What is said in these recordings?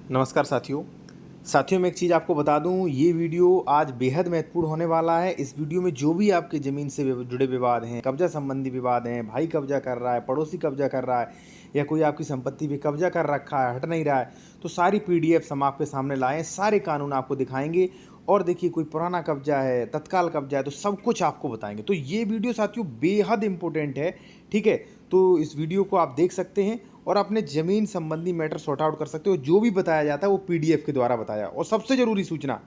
नमस्कार साथियों मैं एक चीज़ आपको बता दूं, ये वीडियो आज बेहद महत्वपूर्ण होने वाला है। इस वीडियो में जो भी आपके ज़मीन से जुड़े विवाद हैं, कब्जा संबंधी विवाद हैं, भाई कब्जा कर रहा है, पड़ोसी कब्जा कर रहा है या कोई आपकी संपत्ति पे कब्जा कर रखा है, हट नहीं रहा है, तो सारी पीडीएफ हम आपके सामने लाए हैं, सारे कानून आपको दिखाएंगे। और देखिए, कोई पुराना कब्जा है, तत्काल कब्जा है, तो सब कुछ आपको बताएंगे। तो ये वीडियो साथियों बेहद इंपॉर्टेंट है, ठीक है। तो इस वीडियो को आप देख सकते हैं और अपने ज़मीन संबंधी मैटर सॉर्ट आउट कर सकते हो। जो भी बताया जाता है वो पीडीएफ के द्वारा बताया। और सबसे ज़रूरी सूचना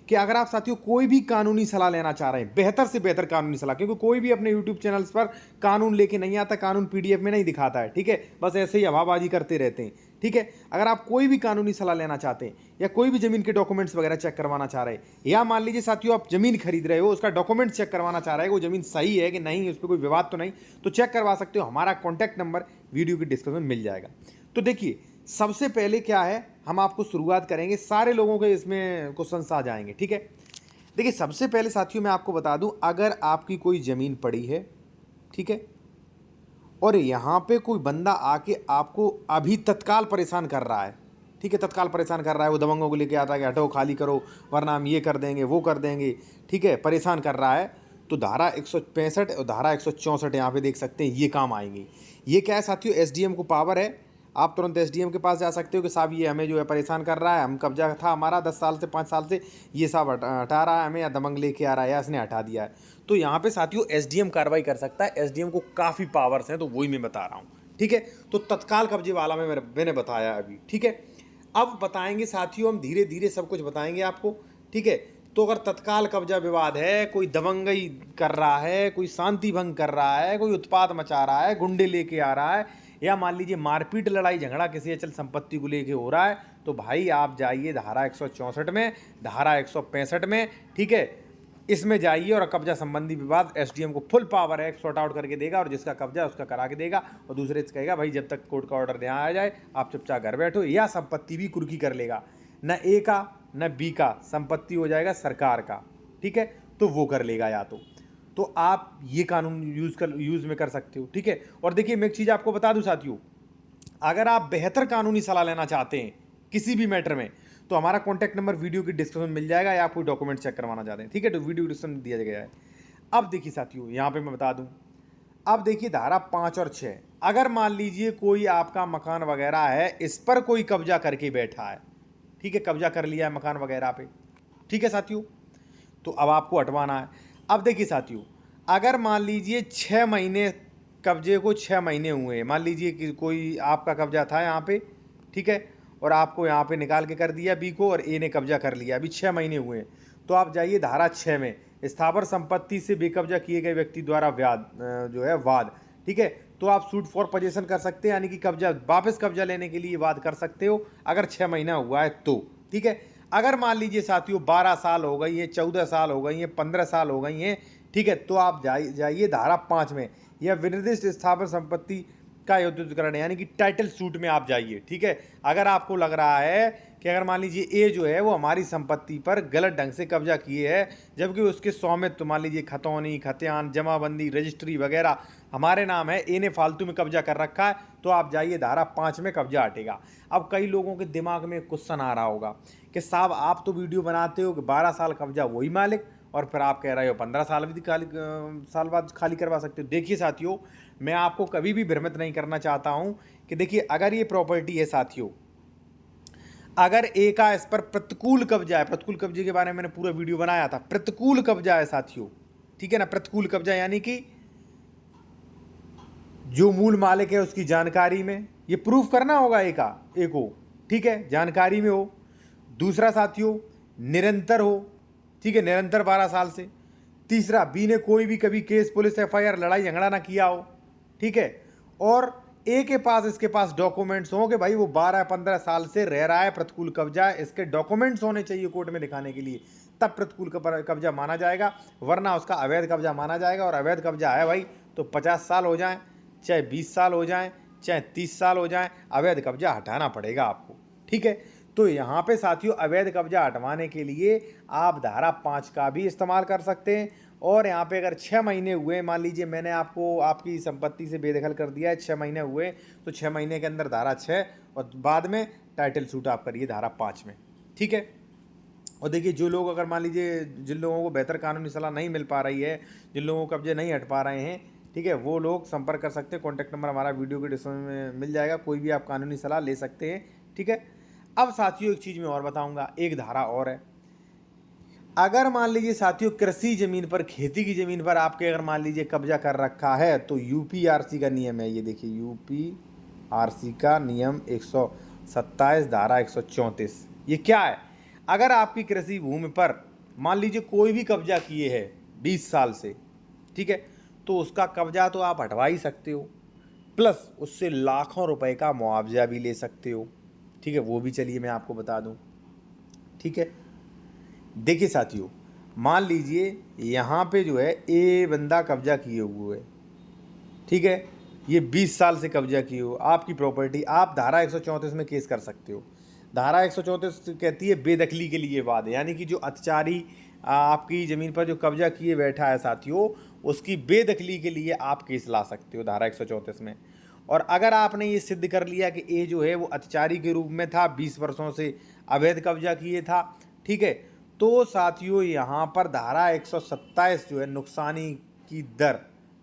कि अगर आप साथियों कोई भी कानूनी सलाह लेना चाह रहे हैं, बेहतर से बेहतर कानूनी सलाह, क्योंकि कोई भी अपने यूट्यूब चैनल्स पर कानून लेके नहीं आता, कानून पीडीएफ में नहीं दिखाता है, ठीक है। बस ऐसे ही हवाबाजी करते रहते हैं, ठीक है। अगर आप कोई भी कानूनी सलाह लेना चाहते हैं या कोई भी ज़मीन के डॉक्यूमेंट्स वगैरह चेक करवाना चाह रहे हैं, या मान लीजिए साथियों आप ज़मीन खरीद रहे हो, उसका डॉक्यूमेंट्स चेक करवाना चाह रहे हैं, वो ज़मीन सही है कि नहीं, उस पर कोई विवाद तो नहीं, तो चेक करवा सकते हो। हमारा कॉन्टैक्ट नंबर वीडियो की डिस्क्रिप्शन में मिल जाएगा। तो देखिए, सबसे पहले क्या है, हम आपको शुरुआत करेंगे, सारे लोगों के इसमें क्वेश्चंस आ जाएंगे, ठीक है। देखिए, सबसे पहले साथियों मैं आपको बता दूं, अगर आपकी कोई ज़मीन पड़ी है, ठीक है, और यहाँ पे कोई बंदा आके आपको अभी तत्काल परेशान कर रहा है, ठीक है, तत्काल परेशान कर रहा है, वो दबंगों को लेके आता है कि हटो, खाली करो, वरना हम ये कर देंगे, वो कर देंगे, ठीक है, परेशान कर रहा है, तो धारा 165 और धारा 164 यहाँ पे देख सकते हैं, ये काम आएंगी। ये क्या है साथियों, एसडीएम को पावर है, आप तुरंत एसडीएम के पास जा सकते हो कि साहब ये हमें जो है परेशान कर रहा है, हम कब्जा था हमारा 10 साल से 5 साल से, ये साहब हटा रहा है हमें, या दबंग लेके आ रहा है, या इसने हटा दिया है। तो यहाँ पे साथियों एसडीएम कार्रवाई कर सकता है। एसडीएम को काफ़ी पावर्स हैं, तो वही मैं बता रहा हूँ, ठीक है। तो तत्काल कब्जे वाला मैंने बताया अभी, ठीक है। अब बताएंगे साथियों, हम धीरे धीरे सब कुछ बताएंगे आपको, ठीक है। तो अगर तत्काल कब्जा विवाद है, कोई दबंगई कर रहा है, कोई शांति भंग कर रहा है, कोई उत्पात मचा रहा है, गुंडे लेके आ रहा है, या मान लीजिए मारपीट लड़ाई झगड़ा किसी अचल संपत्ति को लेके हो रहा है, तो भाई आप जाइए धारा 164 में, धारा 165 में, ठीक है, इसमें जाइए और कब्जा संबंधी विवाद एसडीएम को फुल पावर है, सॉर्ट आउट करके देगा, और जिसका कब्जा है उसका करा के देगा, और दूसरे से कहेगा भाई जब तक कोर्ट का ऑर्डर यहाँ आ जाए आप चुपचाप घर बैठो, या संपत्ति भी कुर्की कर लेगा, न ए का न बी का, संपत्ति हो जाएगा सरकार का, ठीक है, तो वो कर लेगा। या तो आप ये कानून यूज़ में कर सकते हो, ठीक है। और देखिए, मैं एक चीज़ आपको बता दूं साथियों, अगर आप बेहतर कानूनी सलाह लेना चाहते हैं किसी भी मैटर में, तो हमारा कॉन्टैक्ट नंबर वीडियो की डिस्क्रिप्शन में मिल जाएगा, या आप कोई डॉक्यूमेंट चेक करवाना चाहते हैं, ठीक है, तो वीडियो डिस्क्रिप्शन में दिया गया है। अब देखिए साथियों, यहाँ पे मैं बता दूं, अब देखिए धारा 5 और 6, अगर मान लीजिए कोई आपका मकान वगैरह है, इस पर कोई कब्जा करके बैठा है, ठीक है, कब्जा कर लिया है मकान वगैरह पे, ठीक है साथियों, तो अब आपको हटवाना है। अब देखिए साथियों, अगर मान लीजिए 6 महीने, कब्जे को 6 महीने हुए, मान लीजिए कि कोई आपका कब्जा था यहाँ पे, ठीक है, और आपको यहाँ पे निकाल के कर दिया बी को, और ए ने कब्जा कर लिया, अभी 6 महीने हुए, तो आप जाइए धारा 6 में, स्थावर संपत्ति से बेकब्जा किए गए व्यक्ति द्वारा जो है वाद, ठीक है, तो आप सूट फॉर पोजेशन कर सकते हैं, यानी कि कब्जा वापस कब्जा लेने के लिए वाद कर सकते हो, अगर 6 महीना हुआ है तो, ठीक है। अगर मान लीजिए साथियों 12 साल हो गई है, 14 साल हो गई हैं, 15 साल हो गई हैं, ठीक है, तो आप जाइए धारा 5 में, या विनिर्दिष्ट स्थावर संपत्ति का युद्धिकरण, यानी कि टाइटल सूट में आप जाइए, ठीक है। अगर आपको लग रहा है कि अगर मान लीजिए ए जो है वो हमारी संपत्ति पर गलत ढंग से कब्जा किए है, जबकि उसके स्वामित्व मान लीजिए खतौनी, खतियान, जमाबंदी, रजिस्ट्री वगैरह हमारे नाम है, ए ने फालतू में कब्जा कर रखा है, तो आप जाइए धारा 5 में, कब्जा हटेगा। अब कई लोगों के दिमाग में क्वेश्चन आ रहा होगा कि साहब आप तो वीडियो बनाते हो कि 12 साल कब्जा वही मालिक, और फिर आप कह रहे हो 15 साल भी साल बाद खाली करवा सकते हो। देखिए साथियों, मैं आपको कभी भी भ्रमित नहीं करना चाहता हूं कि देखिए, अगर ये प्रॉपर्टी है साथियों, अगर ए का इस पर प्रतिकूल कब्जा है, प्रतिकूल कब्जे के बारे में मैंने पूरा वीडियो बनाया था, प्रतिकूल कब्जा है साथियों, ठीक है ना, प्रतिकूल कब्जा यानी कि जो मूल मालिक है उसकी जानकारी में, ये प्रूफ करना होगा ए को, ठीक है, जानकारी में हो। दूसरा साथियों, निरंतर हो, ठीक है, निरंतर 12 साल से। तीसरा, बी ने कोई भी कभी केस, पुलिस, एफआईआर, लड़ाई झगड़ा ना किया हो, ठीक है, और ए के पास, इसके पास डॉक्यूमेंट्स हो कि भाई वो 12-15 साल से रह रहा है, प्रतिकूल कब्जा है, इसके डॉक्यूमेंट्स होने चाहिए कोर्ट में दिखाने के लिए, तब प्रतिकूल कब्जा माना जाएगा, वरना उसका अवैध कब्जा माना जाएगा। और अवैध कब्जा है भाई तो 50 साल हो जाए, चाहे 20 साल हो जाए, चाहे 30 साल हो जाए, अवैध कब्जा हटाना पड़ेगा आपको, ठीक है। तो यहाँ पे साथियों अवैध कब्जा हटवाने के लिए आप धारा 5 का भी इस्तेमाल कर सकते हैं। और यहाँ पे अगर 6 महीने हुए, मान लीजिए मैंने आपको आपकी संपत्ति से बेदखल कर दिया है, 6 महीने हुए, तो 6 महीने के अंदर धारा 6 और बाद में टाइटल सूट आप करिए धारा 5 में, ठीक है। और देखिए जो लोग अगर मान लीजिए जिन लोगों को बेहतर कानूनी सलाह नहीं मिल पा रही है, जिन लोगों को कब्जे नहीं हट पा रहे हैं, ठीक है, वो लोग संपर्क कर सकते हैं। कॉन्टैक्ट नंबर हमारा वीडियो के डिस्क्रिप्शन में मिल जाएगा, कोई भी आप कानूनी सलाह ले सकते हैं, ठीक है। अब साथियों एक चीज़ मैं और बताऊंगा, एक धारा और है। अगर मान लीजिए साथियों कृषि जमीन पर, खेती की जमीन पर आपके अगर मान लीजिए कब्जा कर रखा है, तो यूपीआरसी का नियम है, ये देखिए यूपीआरसी का नियम 127 धारा 134, ये क्या है। अगर आपकी कृषि भूमि पर मान लीजिए कोई भी कब्जा किए है 20 साल से, ठीक है, तो उसका कब्जा तो आप हटवा ही सकते हो, प्लस उससे लाखों रुपए का मुआवजा भी ले सकते हो, ठीक है। वो भी चलिए मैं आपको बता दूं, ठीक है। देखिए साथियों, मान लीजिए यहाँ पे जो है ए बंदा कब्जा किए हुए है, ठीक है, ये 20 साल से कब्जा किए हो आपकी प्रॉपर्टी, आप धारा 134 में केस कर सकते हो। धारा 134 कहती है बेदखली के लिए वाद, यानी कि जो अत्याचारी आपकी ज़मीन पर जो कब्जा किए बैठा है साथियों, उसकी बेदखली के लिए आप केस ला सकते हो धारा 134 में। और अगर आपने ये सिद्ध कर लिया कि ए जो है वो अत्याचारी के रूप में था, 20 वर्षों से अवैध कब्जा किए था, ठीक है, तो साथियों यहाँ पर धारा 127 जो है नुकसानी की दर,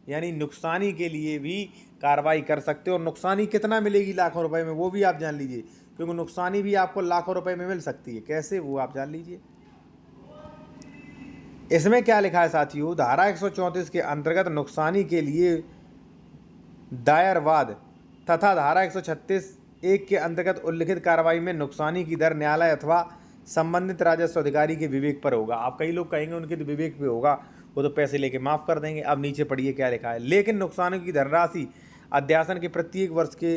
यानी नुकसानी के लिए भी कार्रवाई कर सकते हो। और नुकसानी कितना मिलेगी लाखों रुपए में, वो भी आप जान लीजिए, क्योंकि नुकसानी भी आपको लाखों रुपए में मिल सकती है। कैसे, वो आप जान लीजिए। इसमें क्या लिखा है साथियों, धारा 134 के अंतर्गत नुकसानी के लिए दायर वाद तथा धारा 136(1) के अंतर्गत उल्लिखित कार्रवाई में नुकसानी की दर न्यायालय अथवा संबंधित राजस्व अधिकारी के विवेक पर होगा। आप कई लोग कहेंगे उनके तो विवेक पे होगा, वो तो पैसे लेके माफ़ कर देंगे। अब नीचे पढ़िए क्या लिखा है, लेकिन नुकसान की धनराशि अध्यासन के प्रत्येक वर्ष के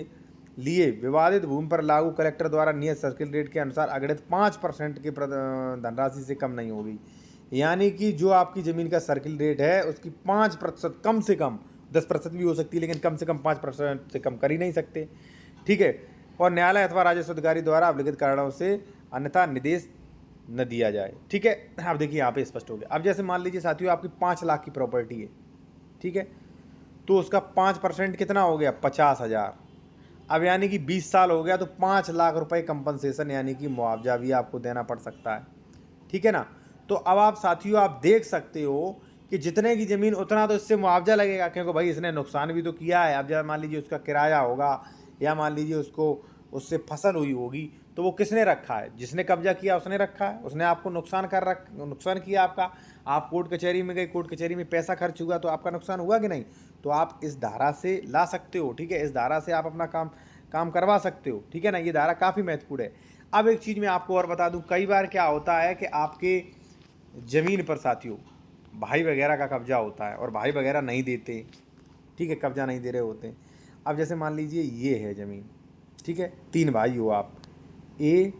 लिए विवादित भूमि पर लागू कलेक्टर द्वारा नियत सर्किल रेट के अनुसार अगणित 5% के धनराशि से कम नहीं होगी। यानी कि जो आपकी ज़मीन का सर्किल रेट है उसकी 5%, कम से कम 10% भी हो सकती है, लेकिन कम से कम 5% से कम कर ही नहीं सकते, ठीक है। और न्यायालय अथवा राजस्व अधिकारी द्वारा अभिलिखित कारणों से अन्यथा निर्देश न दिया जाए, ठीक है। अब देखिए यहाँ पे स्पष्ट हो गया। अब जैसे मान लीजिए साथियों आपकी 5 लाख की प्रॉपर्टी है, ठीक है, तो उसका 5% कितना हो गया, 50,000। अब यानी कि 20 साल हो गया तो 5 लाख रुपए कंपनसेशन यानी कि मुआवजा भी आपको देना पड़ सकता है, ठीक है ना। तो अब आप साथियों आप देख सकते हो कि जितने की ज़मीन उतना तो इससे मुआवजा लगेगा, क्योंकि भाई इसने नुकसान भी तो किया है। अब जब मान लीजिए उसका किराया होगा या मान लीजिए उसको उससे फसल हुई होगी, तो वो किसने रखा है, जिसने कब्जा किया उसने रखा है, उसने आपको नुकसान किया आपका। आप कोर्ट कचहरी में गए, कोर्ट कचहरी में पैसा खर्च हुआ, तो आपका नुकसान हुआ कि नहीं। तो आप इस धारा से ला सकते हो, ठीक है, इस धारा से आप अपना काम करवा सकते हो, ठीक है ना। ये धारा काफ़ी महत्वपूर्ण है। अब एक चीज़ मैं आपको और बता दूं, कई बार क्या होता है कि आपके ज़मीन पर साथियों भाई वगैरह का कब्जा होता है और भाई वगैरह नहीं देते, ठीक है, कब्जा नहीं दे रहे होते हैं। अब जैसे मान लीजिए ये है ज़मीन, ठीक है, 3 भाई हो आप, ए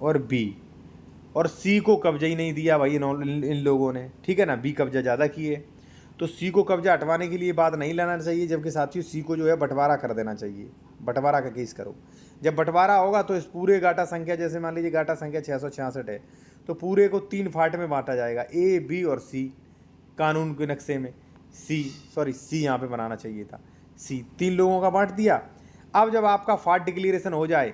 और बी, और सी को कब्जा ही नहीं दिया भाई इन लोगों ने, ठीक है ना। बी कब्जा ज़्यादा किए, तो सी को कब्जा हटवाने के लिए बात नहीं लाना चाहिए, जबकि साथियों सी को जो है बंटवारा कर देना चाहिए। बंटवारा का केस करो। जब बंटवारा होगा तो इस पूरे गाटा संख्या, जैसे मान लीजिए गाटा संख्या 666 है, तो पूरे को 3 फाट में बांटा जाएगा, ए बी और सी। कानून के नक्शे में सी यहाँ पे बनाना चाहिए था, सी 3 लोगों का बांट दिया। अब जब आपका फाट डिक्लेरेशन हो जाए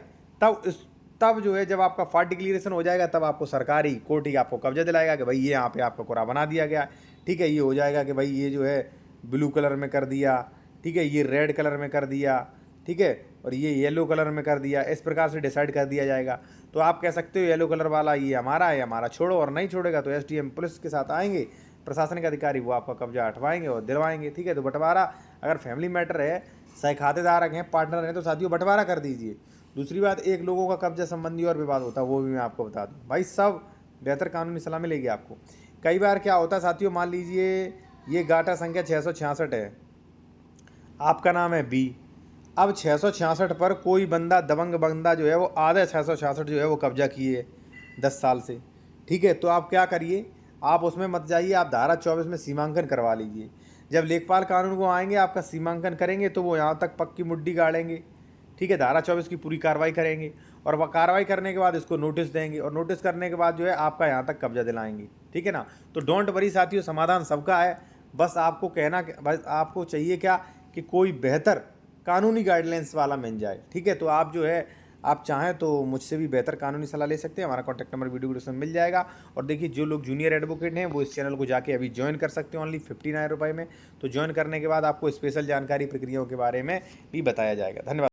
तब जो है, जब आपका फाट डिक्लेरेशन हो जाएगा तब आपको सरकारी कोर्ट ही आपको कब्जा दिलाएगा कि भाई ये यहाँ पे आपका कोरा बना दिया गया, ठीक है। ये हो जाएगा कि भाई ये जो है ब्लू कलर में कर दिया, ठीक है, ये रेड कलर में कर दिया, ठीक है, और ये येलो कलर में कर दिया। इस प्रकार से डिसाइड कर दिया जाएगा। तो आप कह सकते हो येलो कलर वाला ये हमारा है, हमारा छोड़ो, और नहीं छोड़ेगा तो एसडीएम पुलिस के साथ आएंगे, प्रशासनिक अधिकारी, वो आपका कब्जा हटवाएंगे और दिलवाएंगे, ठीक है। तो बंटवारा अगर फैमिली मैटर है, सहखातेदारक हैं, पार्टनर हैं, तो साथियों बंटवारा कर दीजिए। दूसरी बात, एक लोगों का कब्जा संबंधी और विवाद होता है, वो भी मैं आपको बता दूं भाई, सब बेहतर कानूनी सलाह मिलेगी आपको। कई बार क्या होता है साथियों, मान लीजिए ये गाटा संख्या 666 है, आपका नाम है बी। अब 666 पर कोई बंदा, दबंग बंदा जो है वो आधा 666 जो है वो कब्जा किए 10 साल से, ठीक है। तो आप क्या करिए, आप उसमें मत जाइए, आप धारा 24 में सीमांकन करवा लीजिए। जब लेखपाल कानून को आएंगे, आपका सीमांकन करेंगे, तो वो यहाँ तक पक्की मुड्डी गाड़ेंगे, ठीक है। धारा 24 की पूरी कार्रवाई करेंगे, और वह कार्रवाई करने के बाद इसको नोटिस देंगे, और नोटिस करने के बाद जो है आपका यहाँ तक कब्जा दिलाएंगे, ठीक है ना। तो डोंट वरी साथियों, समाधान सबका है। बस आपको कहना, बस आपको चाहिए क्या कि कोई बेहतर कानूनी गाइडलाइंस वाला मिल जाए। ठीक है, तो आप जो है आप चाहें तो मुझसे भी बेहतर कानूनी सलाह ले सकते हैं। हमारा कॉन्टैक्ट नंबर वीडियो डिस्क्रिप्शन में मिल जाएगा। और देखिए, जो लोग जूनियर एडवोकेट हैं वो इस चैनल को जाके अभी ज्वाइन कर सकते हैं, ओनली 59 रुपये में। तो ज्वाइन करने के बाद आपको स्पेशल जानकारी प्रक्रियाओं के बारे में भी बताया जाएगा। धन्यवाद।